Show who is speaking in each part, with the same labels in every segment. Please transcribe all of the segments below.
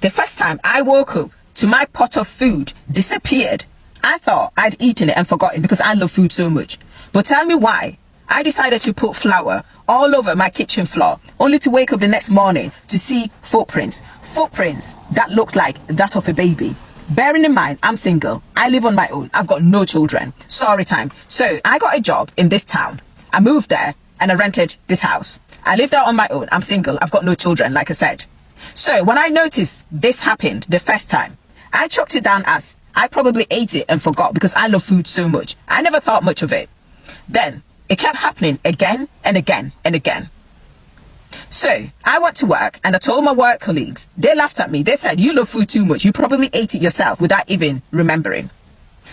Speaker 1: The first time I woke up to my pot of food disappeared. I thought I'd eaten it and forgotten because I love food so much. But tell me why I decided to put flour all over my kitchen floor, only to wake up the next morning to see footprints that looked like that of a baby. Bearing in mind, I'm single, I live on my own, I've got no children. Story time. So I got a job in this town. I moved there and I rented this house. I lived out on my own, I'm single, I've got no children, like I said. So when I noticed this happened the first time, I chucked it down as I probably ate it and forgot because I love food so much. I never thought much of it. Then it kept happening again and again and again. So I went to work and I told my work colleagues. They laughed at me. They said, you love food too much. You probably ate it yourself without even remembering.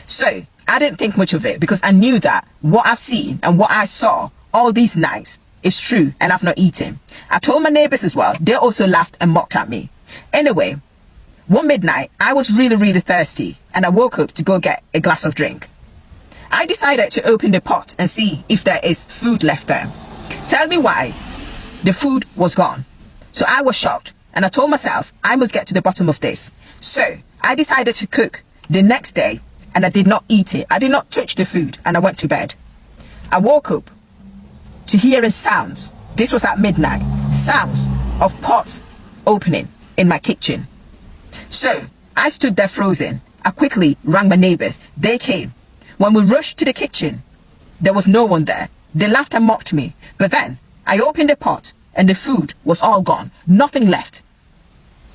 Speaker 1: So I didn't think much of it because I knew that what I've seen and what I saw all these nights is true and I've not eaten. I told my neighbors as well. They also laughed and mocked at me. Anyway, one midnight, I was really thirsty and I woke up to go get a glass of drink. I decided to open the pot and see if there is food left there. Tell me why the food was gone. So I was shocked and I told myself I must get to the bottom of this. So I decided to cook the next day and I did not eat it. I did not touch the food and I went to bed. I woke up to hearing sounds. This was at midnight. Sounds of pots opening in my kitchen. So I stood there frozen. I quickly rang my neighbors. They came. When we rushed to the kitchen, there was no one there. They laughed and mocked me. But then I opened the pot and the food was all gone. Nothing left.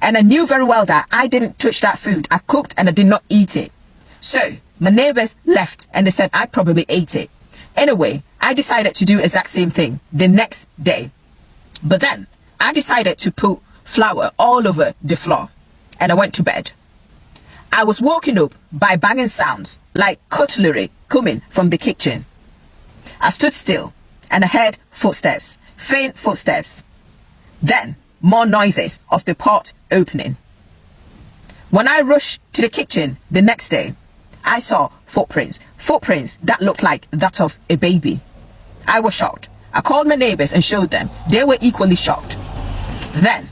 Speaker 1: And I knew very well that I didn't touch that food. I cooked and I did not eat it. So my neighbors left and they said I probably ate it. Anyway, I decided to do exact same thing the next day. But then I decided to put flour all over the floor and I went to bed. I was woken up by banging sounds like cutlery coming from the kitchen. I stood still and I heard footsteps, faint footsteps. Then more noises of the pot opening. When I rushed to the kitchen the next day, I saw footprints that looked like that of a baby. I was shocked. I called my neighbors and showed them. They were equally shocked. Then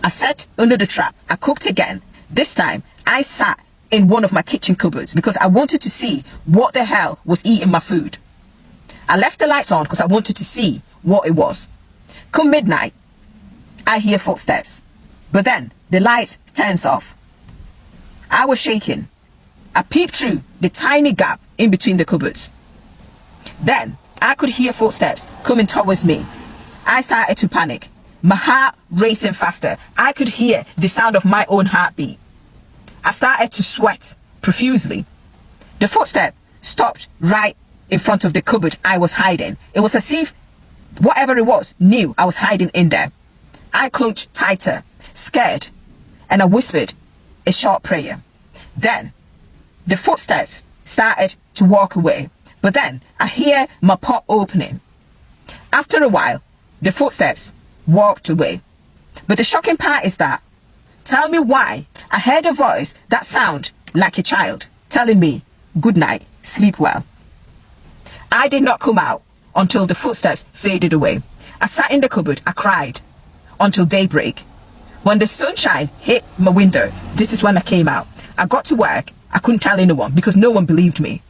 Speaker 1: I sat under the trap. I cooked again. This time I sat in one of my kitchen cupboards because I wanted to see what the hell was eating my food. I left the lights on because I wanted to see what it was. Come midnight, I hear footsteps, but then the lights turns off. I was shaking. I peeped through the tiny gap in between the cupboards. Then I could hear footsteps coming towards me. I started to panic. My heart racing faster. I could hear the sound of my own heartbeat. I started to sweat profusely. The footstep stopped right in front of the cupboard I was hiding. It was as if whatever it was knew I was hiding in there. I clutched tighter, scared, and I whispered a short prayer. Then the footsteps started to walk away, but then I hear my pot opening. After a while, the footsteps walked away. But the shocking part is that, tell me why I heard a voice that sounded like a child telling me, good night, sleep well. I did not come out until the footsteps faded away. I sat in the cupboard, I cried until daybreak. When the sunshine hit my window, this is when I came out. I got to work, I couldn't tell anyone because no one believed me.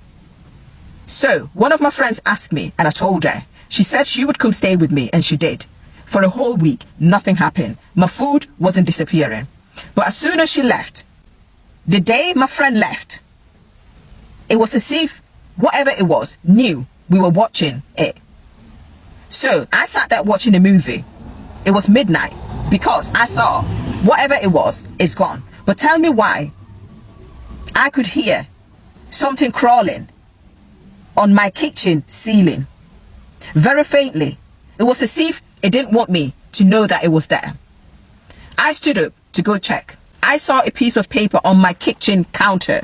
Speaker 1: So one of my friends asked me and I told her. She said she would come stay with me and she did. For a whole week, nothing happened. My food wasn't disappearing. But as soon as she left, the day my friend left, it was as if whatever it was knew we were watching it. So I sat there watching a movie. It was midnight because I thought whatever it was is gone. But tell me why I could hear something crawling on my kitchen ceiling. Very faintly. It was as if it didn't want me to know that it was there. I stood up to go check. I saw a piece of paper on my kitchen counter.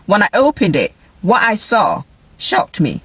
Speaker 1: When I opened it, what I saw shocked me.